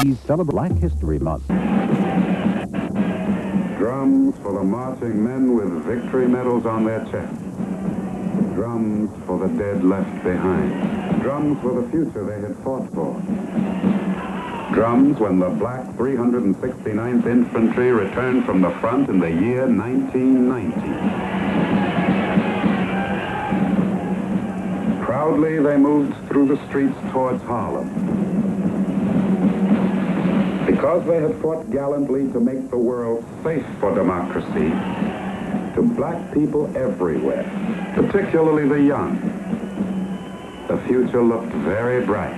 These celebrate Black History Month. Drums for the marching men with victory medals on their chests. Drums for the dead left behind. Drums for the future they had fought for. Drums when the black 369th Infantry returned from the front in the year 1919. Proudly they moved through the streets towards Harlem. Because they had fought gallantly to make the world safe for democracy, to black people everywhere, particularly the young, the future looked very bright.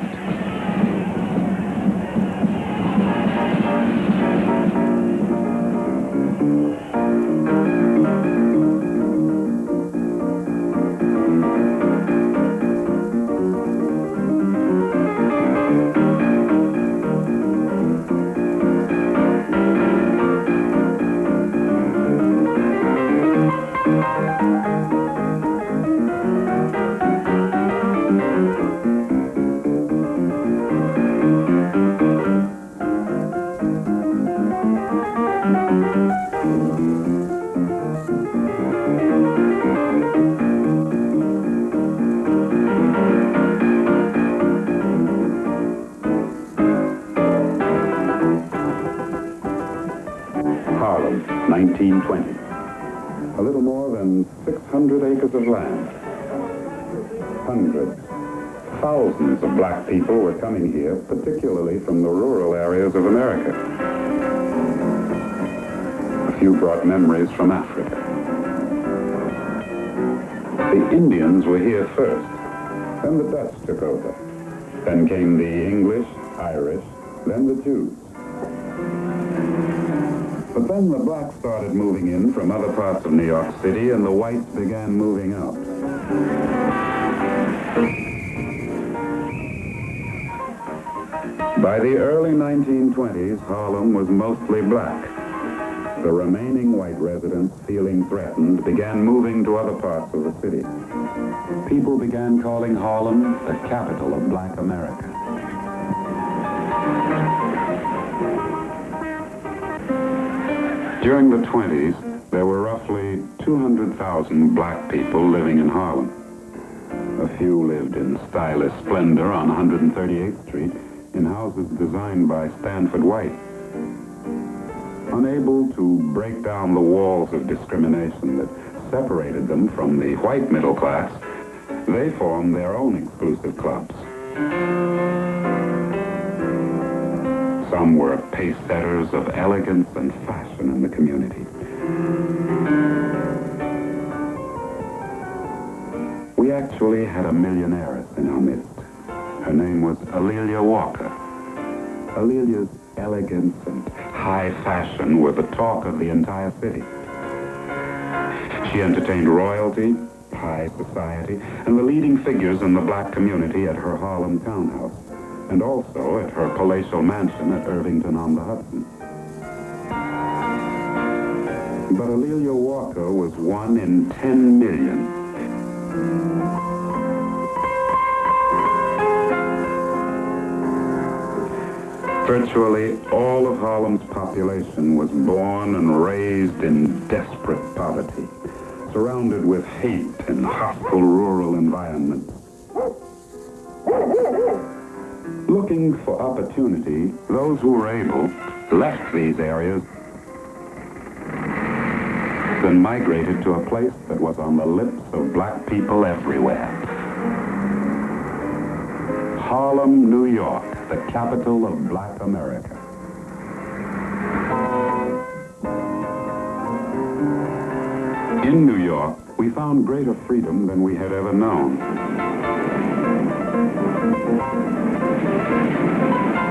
Harlem, 1920. A little more than 600 acres of land. Hundreds, thousands of black people were coming here, particularly from the rural areas of America. A few brought memories from Africa. The Indians were here first, then the Dutch took over. Then came the English, Irish, then the Jews. But then the blacks started moving in from other parts of New York City, and the whites began moving out. By the early 1920s, Harlem was mostly black. The remaining white residents, feeling threatened, began moving to other parts of the city. People began calling Harlem the capital of black America. During the 20s, there were roughly 200,000 black people living in Harlem. A few lived in stylish splendor on 138th Street in houses designed by Stanford White. Unable to break down the walls of discrimination that separated them from the white middle class, they formed their own exclusive clubs. Some were pace-setters of elegance and fashion in the community. We actually had a millionaire in our midst. Her name was A'Lelia Walker. A'Lelia's elegance and high fashion were the talk of the entire city. She entertained royalty, high society, and the leading figures in the black community at her Harlem townhouse, and also at her palatial mansion at Irvington-on-the-Hudson. But A'Lelia Walker was one in 10 million. Virtually all of Harlem's population was born and raised in desperate poverty, surrounded with hate and hostile rural environments. Looking for opportunity, those who were able left these areas and migrated to a place that was on the lips of black people everywhere. Harlem, New York, the capital of black America. In New York, we found greater freedom than we had ever known.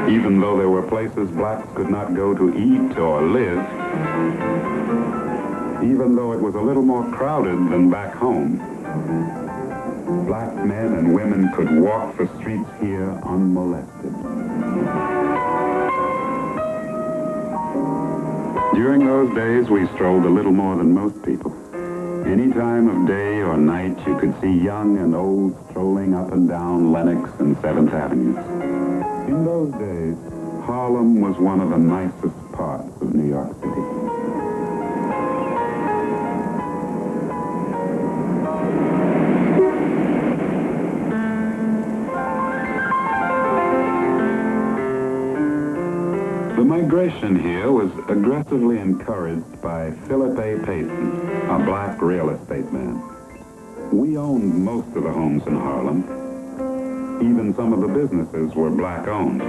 Even though there were places blacks could not go to eat or live, even though it was a little more crowded than back home, black men and women could walk the streets here unmolested. During those days, we strolled a little more than most people. Any time of day or night, you could see young and old strolling up and down Lenox and 7th Avenues. In those days, Harlem was one of the nicest parts of New York City. The migration here was aggressively encouraged by Philip A. Payton, a black real estate man. We owned most of the homes in Harlem. Even some of the businesses were black-owned.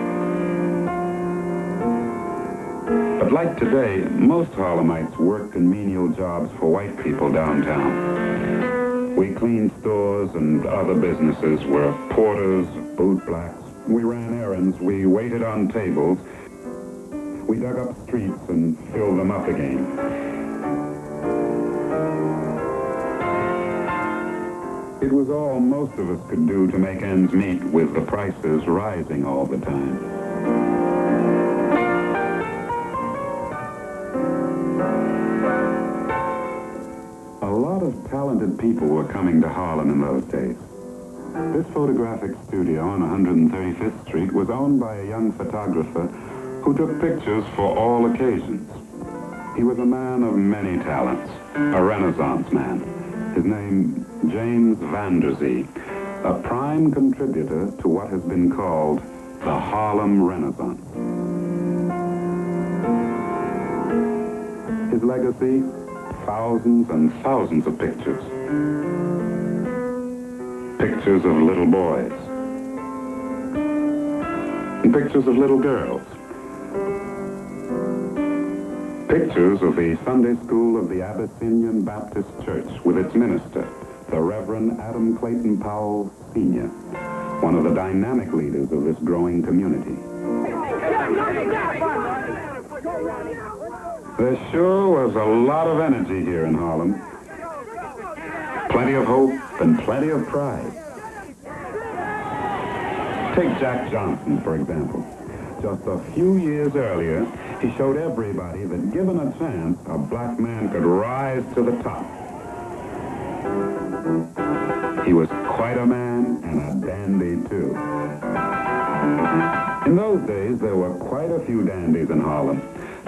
But like today, most Harlemites worked in menial jobs for white people downtown. We cleaned stores and other businesses, were porters, boot blacks. We ran errands, we waited on tables. We dug up streets and filled them up again. It was all most of us could do to make ends meet with the prices rising all the time. A lot of talented people were coming to Harlem in those days. This photographic studio on 135th Street was owned by a young photographer who took pictures for all occasions. He was a man of many talents, a Renaissance man. His name, James Vanderzee, a prime contributor to what has been called the Harlem Renaissance. His legacy, thousands and thousands of pictures. Pictures of little boys. And pictures of little girls. Pictures of the Sunday School of the Abyssinian Baptist Church with its minister, the Reverend Adam Clayton Powell, Sr., one of the dynamic leaders of this growing community. There sure was a lot of energy here in Harlem. Plenty of hope and plenty of pride. Take Jack Johnson, for example. Just a few years earlier, he showed everybody that given a chance, a black man could rise to the top. He was quite a man and a dandy, too. In those days, there were quite a few dandies in Harlem.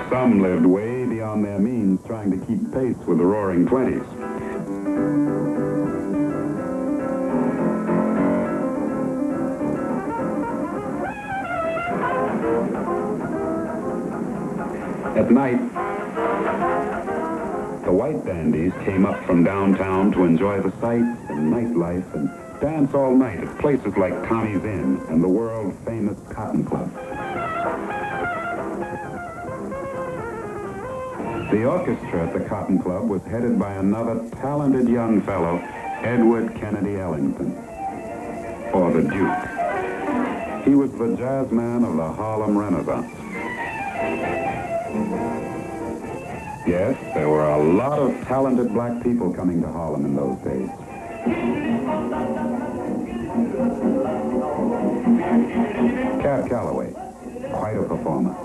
Some lived way beyond their means, trying to keep pace with the Roaring Twenties. At night, the white dandies came up from downtown to enjoy the sights and nightlife and dance all night at places like Tommy's Inn and the world-famous Cotton Club. The orchestra at the Cotton Club was headed by another talented young fellow, Edward Kennedy Ellington, or the Duke. He was the jazz man of the Harlem Renaissance. Yes, there were a lot of talented black people coming to Harlem in those days. Cab Calloway, quite a performer.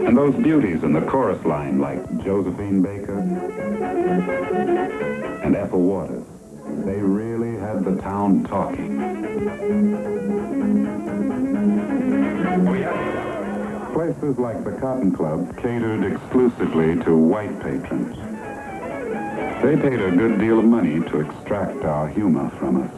And those beauties in the chorus line like Josephine Baker and Ethel Waters. They really had the town talking. Places like the Cotton Club catered exclusively to white patrons. They paid a good deal of money to extract our humor from us.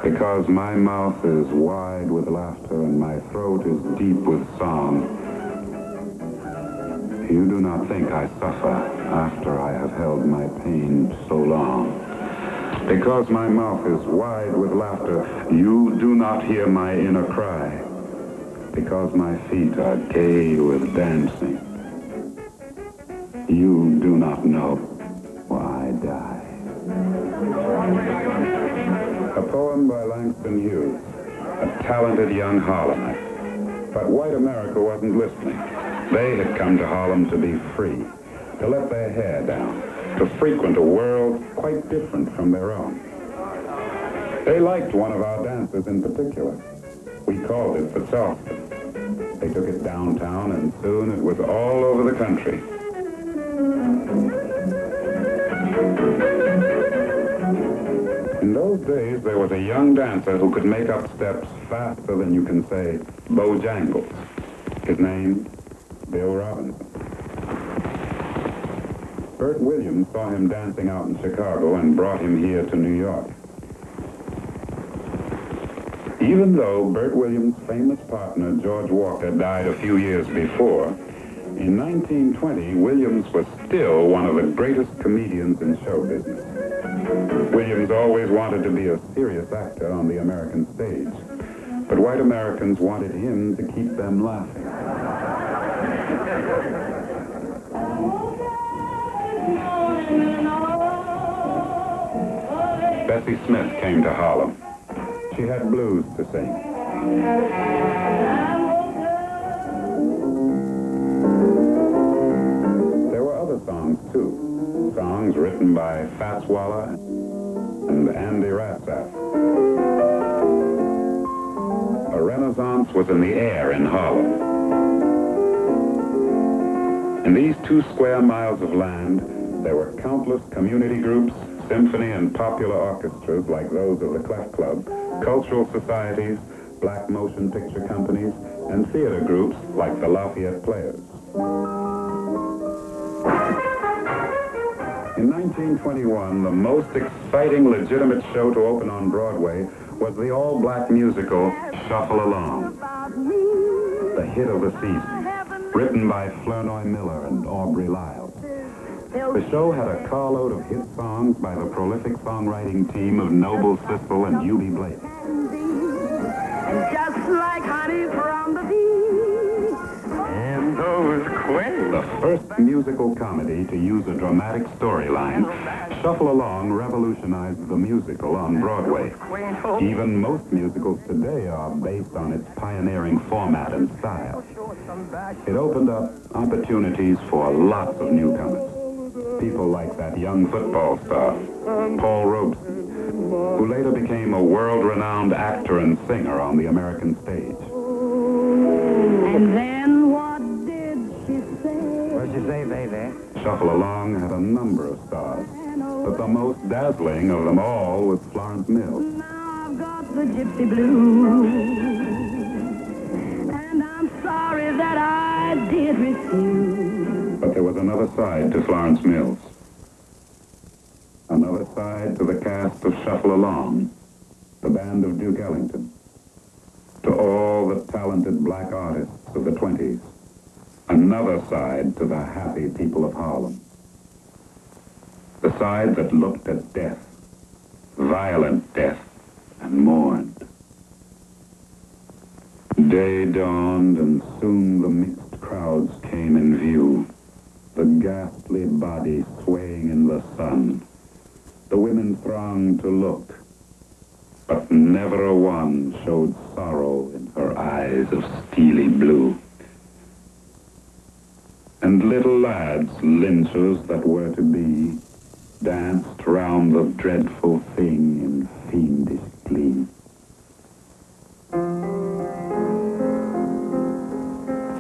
Because my mouth is wide with laughter and my throat is deep with song, you do not think I suffer after I have held my pain so long. Because my mouth is wide with laughter, you do not hear my inner cry. Because my feet are gay with dancing, you do not know why I die. A poem by Langston Hughes, a talented young Harlemite. But white America wasn't listening. They had come to Harlem to be free, to let their hair down, to frequent a world quite different from their own. They liked one of our dances in particular. We called it the Charleston. They took it downtown, and soon it was all over the country. In those days, there was a young dancer who could make up steps faster than you can say Bojangles. His name, Bill Robinson. Bert Williams saw him dancing out in Chicago and brought him here to New York. Even though Bert Williams' famous partner, George Walker, died a few years before, in 1920, Williams was still one of the greatest comedians in show business. Williams always wanted to be a serious actor on the American stage, but white Americans wanted him to keep them laughing. Bessie Smith came to Harlem. She had blues to sing. There were other songs, too. Songs written by Fats Waller and Andy Ratzak. A renaissance was in the air in Harlem. In these 2 square miles of land, there were countless community groups, symphony and popular orchestras like those of the Clef Club, cultural societies, black motion picture companies, and theater groups like the Lafayette Players. In 1921, the most exciting legitimate show to open on Broadway was the all-black musical Shuffle Along, the hit of the season, written by Flournoy Miller and Aubrey Lyle. The show had a carload of hit songs by the prolific songwriting team of Noble Sissel and Eubie Blake. Just like honey from the bee, and those quails. The first musical comedy to use a dramatic storyline, Shuffle Along revolutionized the musical on Broadway. Even most musicals today are based on its pioneering format and style. It opened up opportunities for lots of newcomers. People like that young football star, Paul Robeson, who later became a world-renowned actor and singer on the American stage. And then what did she say? What'd you say, baby? Shuffle Along had a number of stars, but the most dazzling of them all was Florence Mills. Now I've got the gypsy blues, and I'm sorry that I did refuse. But there was another side to Florence Mills. Another side to the cast of Shuffle Along, the band of Duke Ellington, to all the talented black artists of the 20s. Another side to the happy people of Harlem. The side that looked at death, violent death, and mourned. Day dawned, and soon the mixed crowds came in view. The ghastly body swaying in the sun. The women thronged to look, but never a one showed sorrow in her eyes of steely blue. And little lads, lynchers that were to be, danced round the dreadful thing in fiendish glee.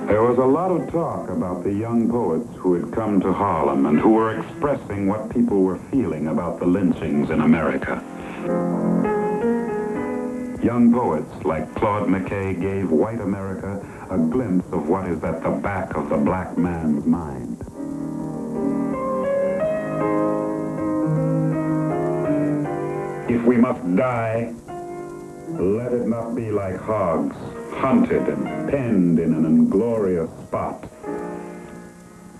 There was a lot of talk about the young poets who had come to Harlem and who were expressing what people were feeling about the lynchings in America. Young poets like Claude McKay gave white America a glimpse of what is at the back of the black man's mind. If we must die, let it not be like hogs, hunted and penned in an inglorious spot,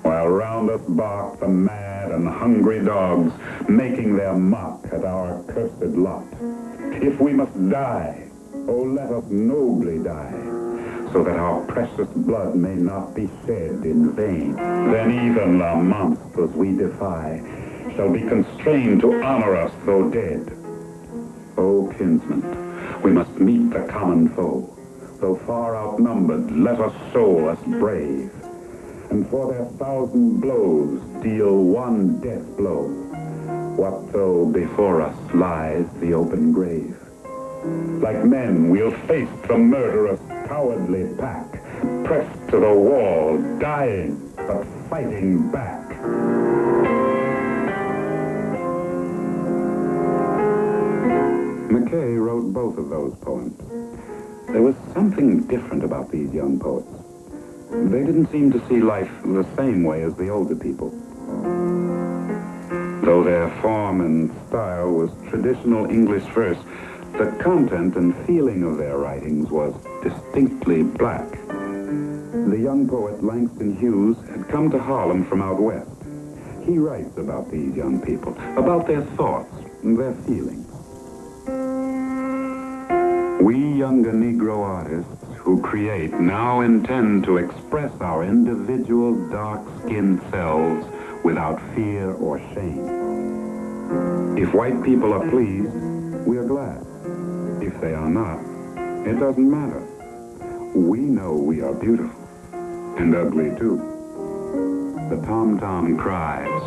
while round us bark the mad and hungry dogs, making their mock at our cursed lot. If we must die, oh, let us nobly die, so that our precious blood may not be shed in vain. Then even the monsters we defy shall be constrained to honor us though dead. O kinsmen, we must meet the common foe. Though far outnumbered, let us show us brave. And for their 1,000 blows, deal one death blow. What though before us lies the open grave? Like men, we'll face the murderous, cowardly pack, pressed to the wall, dying, but fighting back. both of those poems. There was something different about these young poets. They didn't seem to see life the same way as the older people. Though their form and style was traditional English verse, the content and feeling of their writings was distinctly black. The young poet Langston Hughes had come to Harlem from out west. He writes about these young people, about their thoughts and their feelings. We younger Negro artists who create now intend to express our individual dark-skinned selves without fear or shame. If white people are pleased, we are glad. If they are not, it doesn't matter. We know we are beautiful, and ugly too. The tom-tom cries,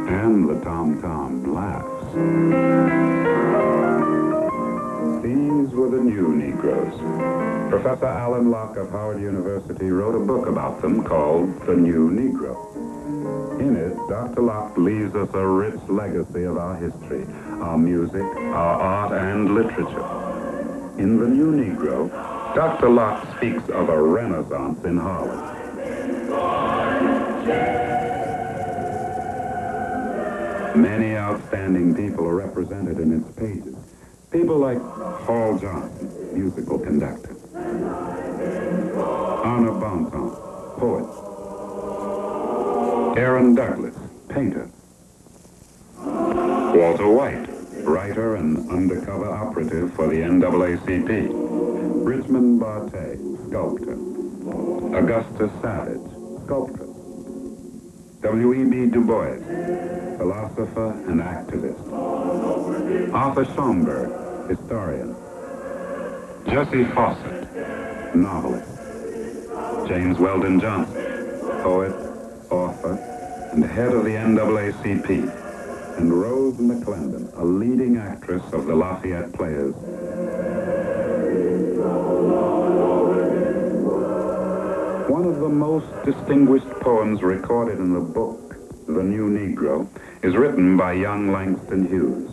and the tom-tom laughs. These were the new Negroes. Professor Alan Locke of Howard University wrote a book about them called The New Negro. In it, Dr. Locke leaves us a rich legacy of our history, our music, our art, and literature. In The New Negro, Dr. Locke speaks of a renaissance in Harlem. Many outstanding people are represented in its pages. People like Hall Johnson, musical conductor. Anna Bonton, poet. Aaron Douglas, painter. Walter White, writer and undercover operative for the NAACP. Richmond Barthé, sculptor. Augusta Savage, sculptress. W.E.B. Du Bois, philosopher and activist. Arthur Schomburg, historian. Jessie Fawcett, novelist. James Weldon Johnson, poet, author, and head of the NAACP. And Rose McClendon, a leading actress of the Lafayette Players. One of the most distinguished poems recorded in the book, The New Negro, is written by young Langston Hughes.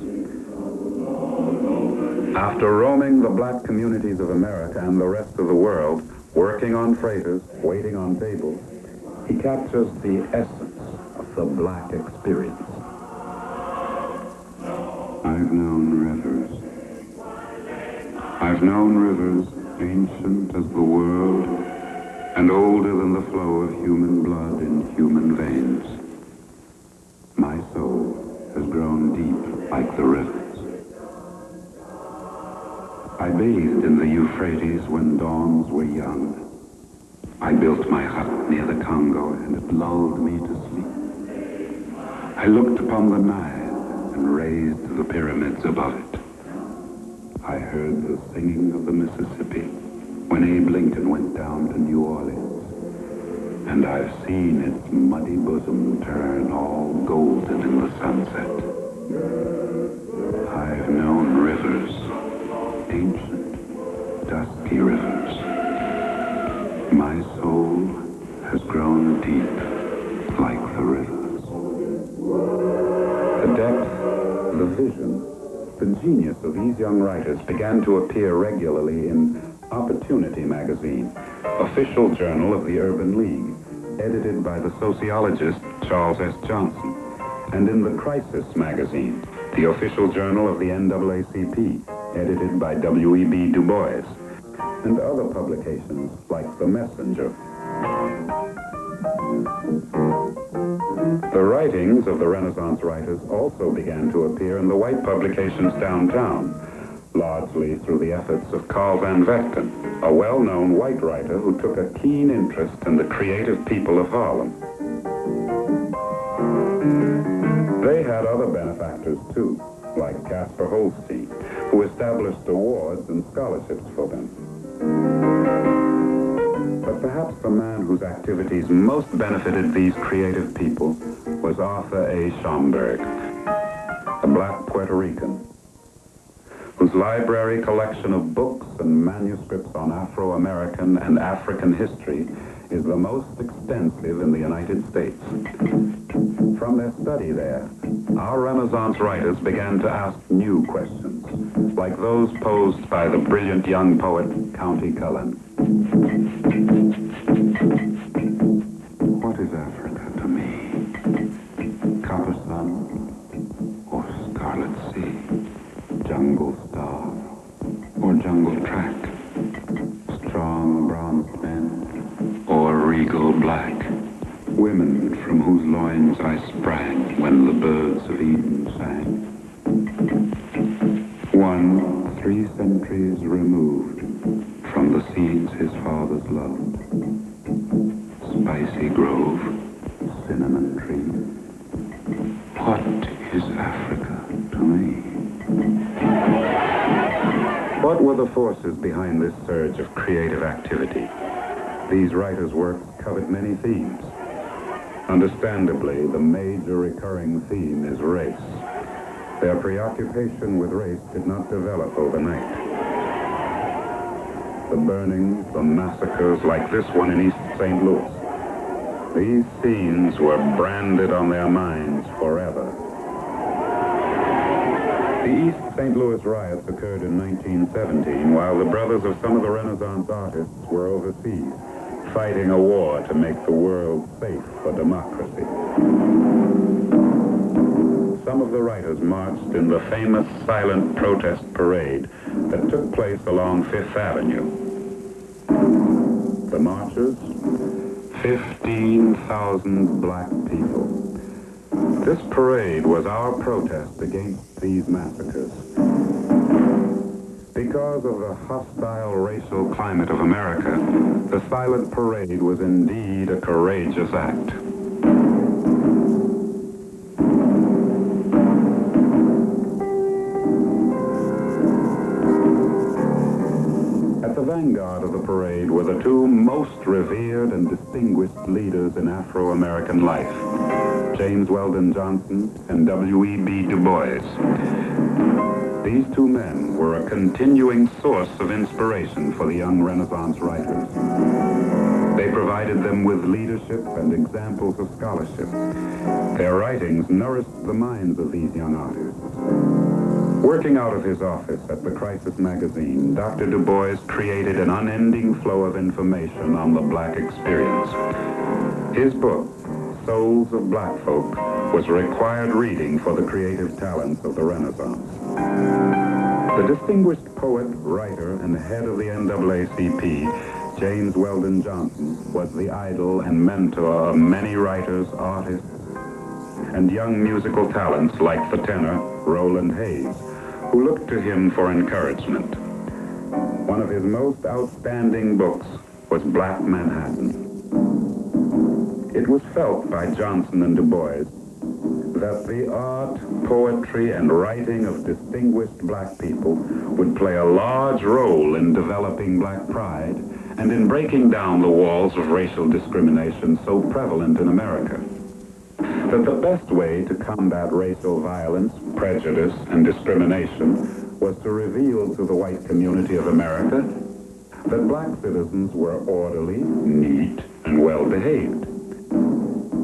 After roaming the black communities of America and the rest of the world, working on freighters, waiting on tables, he captures the essence of the black experience. I've known rivers. I've known rivers ancient as the world and older than the flow of human blood in human veins. My soul has grown deep like the rivers. I bathed in the Euphrates when dawns were young. I built my hut near the Congo and it lulled me to sleep. I looked upon the Nile and raised the pyramids above it. I heard the singing of the Mississippi when Abe Lincoln went down to New Orleans. And I've seen its muddy bosom turn all golden in the sunset. I've known rivers, ancient, dusky rivers. My soul has grown deep like the rivers. The depth, the vision, the genius of these young writers began to appear regularly in Opportunity magazine, official journal of the Urban League, edited by the sociologist Charles S. Johnson, and in the Crisis magazine, the official journal of the NAACP, edited by W.E.B. Du Bois, and other publications like The Messenger. The writings of the Renaissance writers also began to appear in the white publications downtown, largely through the efforts of Carl Van Vechten, a well-known white writer who took a keen interest in the creative people of Harlem. They had other benefactors, too, like Casper Holstein, who established awards and scholarships for them. But perhaps the man whose activities most benefited these creative people was Arthur A. Schomburg, a black Puerto Rican, whose library collection of books and manuscripts on Afro-American and African history is the most extensive in the United States. From their study there, our Renaissance writers began to ask new questions, like those posed by the brilliant young poet County Cullen. What is Africa to me? Copper sun or scarlet sea? Jungle star or jungle track? Strong bronze men or regal black? Women from whose loins I sprang when the birds of Eden sang. One 3 centuries removed from the seeds his fathers loved. Spicy grove, cinnamon tree. What is Africa to me? What were the forces behind this surge of creative activity? These writers' works covered many themes. Understandably, the major recurring theme is race. Their preoccupation with race did not develop overnight. The burnings, the massacres like this one in East St. Louis, these scenes were branded on their minds forever. The East St. Louis riots occurred in 1917 while the brothers of some of the Renaissance artists were overseas, fighting a war to make the world safe for democracy. Some of the writers marched in the famous silent protest parade that took place along Fifth Avenue. The marchers, 15,000 black people. This parade was our protest against these massacres. Because of the hostile racial climate of America, the silent parade was indeed a courageous act. At the vanguard of the parade were the two most revered and distinguished leaders in Afro-American life, James Weldon Johnson and W.E.B. Du Bois. These two men were a continuing source of inspiration for the young Renaissance writers. They provided them with leadership and examples of scholarship. Their writings nourished the minds of these young artists. Working out of his office at the Crisis magazine, Dr. Du Bois created an unending flow of information on the black experience. His book, Souls of Black Folk, was required reading for the creative talents of the Renaissance. The distinguished poet, writer, and head of the NAACP, James Weldon Johnson, was the idol and mentor of many writers, artists, and young musical talents like the tenor Roland Hayes, who looked to him for encouragement. One of his most outstanding books was Black Manhattan. It was felt by Johnson and Du Bois that the art, poetry, and writing of distinguished black people would play a large role in developing black pride and in breaking down the walls of racial discrimination so prevalent in America. That the best way to combat racial violence, prejudice, and discrimination was to reveal to the white community of America that black citizens were orderly, neat, and well-behaved.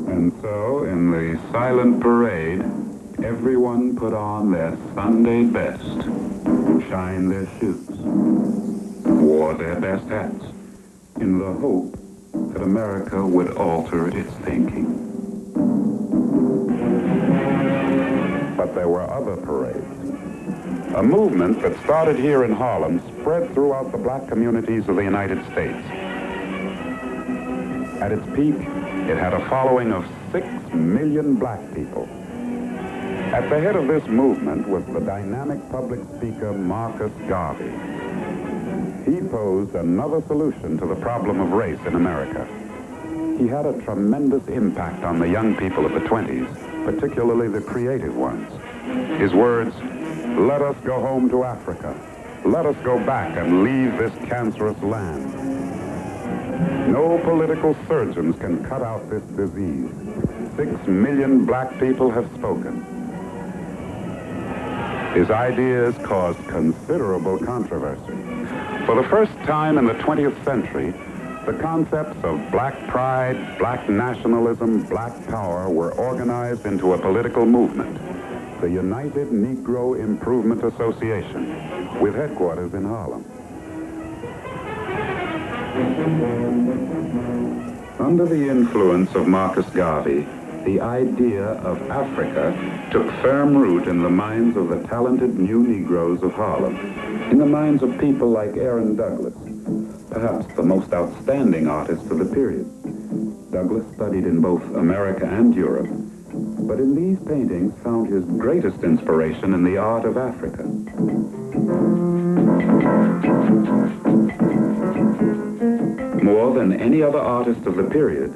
And so, in the silent parade, everyone put on their Sunday best, shined their shoes, wore their best hats, in the hope that America would alter its thinking. But there were other parades. A movement that started here in Harlem spread throughout the black communities of the United States. At its peak, it had a following of 6 million black people. At the head of this movement was the dynamic public speaker Marcus Garvey. He posed another solution to the problem of race in America. He had a tremendous impact on the young people of the 20s, particularly the creative ones. His words, "Let us go home to Africa. Let us go back and leave this cancerous land. No political surgeons can cut out this disease. 6 million black people have spoken." His ideas caused considerable controversy. For the first time in the 20th century, the concepts of black pride, black nationalism, black power were organized into a political movement. the United Negro Improvement Association, with headquarters in Harlem. Under the influence of Marcus Garvey, the idea of Africa took firm root in the minds of the talented new Negroes of Harlem, in the minds of people like Aaron Douglas, perhaps the most outstanding artist of the period. Douglas studied in both America and Europe, but in these paintings found his greatest inspiration in the art of Africa. More than any other artist of the period,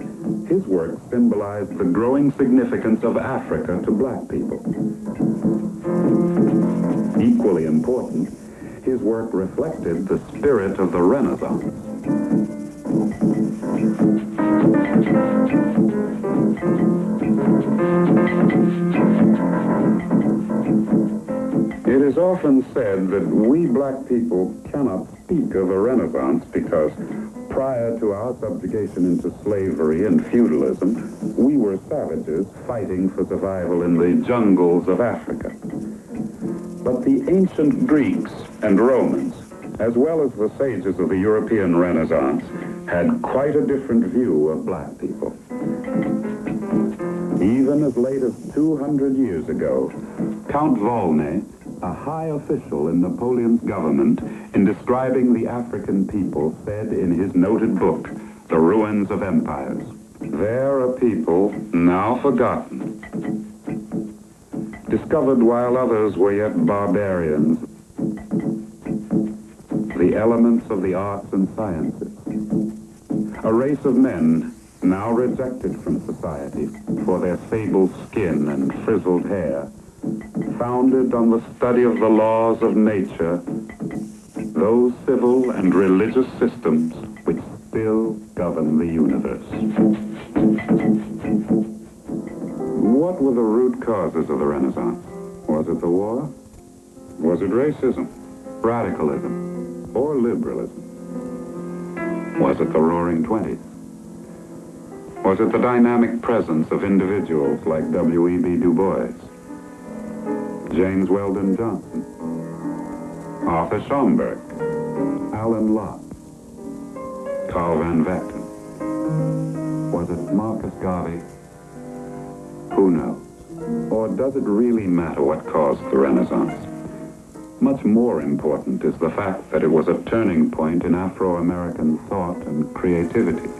his work symbolized the growing significance of Africa to black people. Equally important, his work reflected the spirit of the Renaissance. It is often said that we black people cannot speak of a Renaissance because prior to our subjugation into slavery and feudalism, we were savages fighting for survival in the jungles of Africa. But the ancient Greeks and Romans, as well as the sages of the European Renaissance, had quite a different view of black people. Even as late as 200 years ago, Count Volney, a high official in Napoleon's government, in describing the African people, said in his noted book, The Ruins of Empires, "There are people now forgotten, discovered while others were yet barbarians, the elements of the arts and sciences, a race of men now rejected from society for their sable skin and frizzled hair, founded on the study of the laws of nature, those civil and religious systems which still govern the universe." What were the root causes of the Renaissance? Was it the war? Was it racism, radicalism, or liberalism? Was it the Roaring Twenties? Was it the dynamic presence of individuals like W.E.B. Du Bois, James Weldon Johnson, Arthur Schomburg, Alan Locke, Carl Van Vechten? Was it Marcus Garvey? Who knows? Or does it really matter what caused the Renaissance? Much more important is the fact that it was a turning point in Afro-American thought and creativity.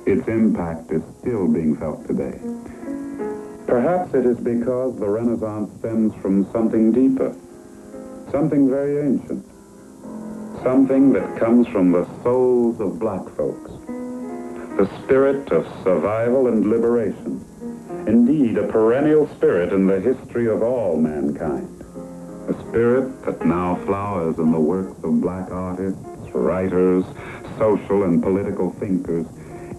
Its impact is still being felt today. Perhaps it is because the Renaissance stems from something deeper, something very ancient, something that comes from the souls of black folks, the spirit of survival and liberation, indeed a perennial spirit in the history of all mankind, a spirit that now flowers in the works of black artists, writers, social and political thinkers,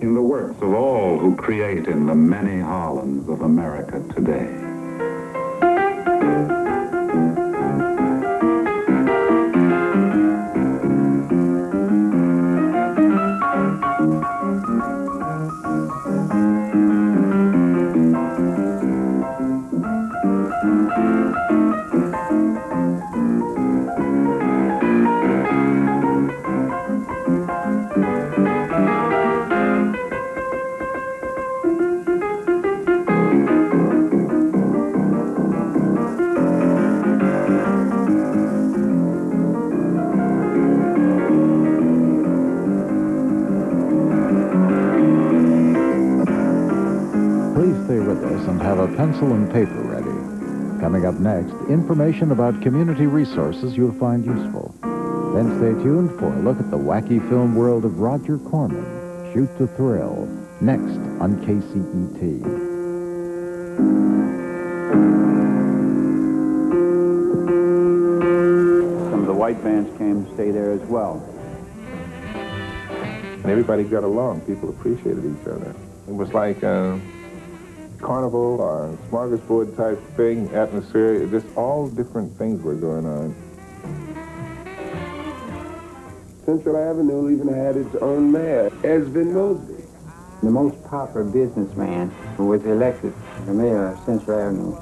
in the works of all who create in the many Harlems of America today. And have a pencil and paper ready. Coming up next, information about community resources you'll find useful. Then stay tuned for a look at the wacky film world of Roger Corman, Shoot to Thrill, next on KCET. Some of the white bands came to stay there as well. And everybody got along. People appreciated each other. It was like carnival or smorgasbord type thing, atmosphere, just all different things were going on. Central Avenue even had its own mayor, Esvin Mosby. The most popular businessman was elected the mayor of Central Avenue.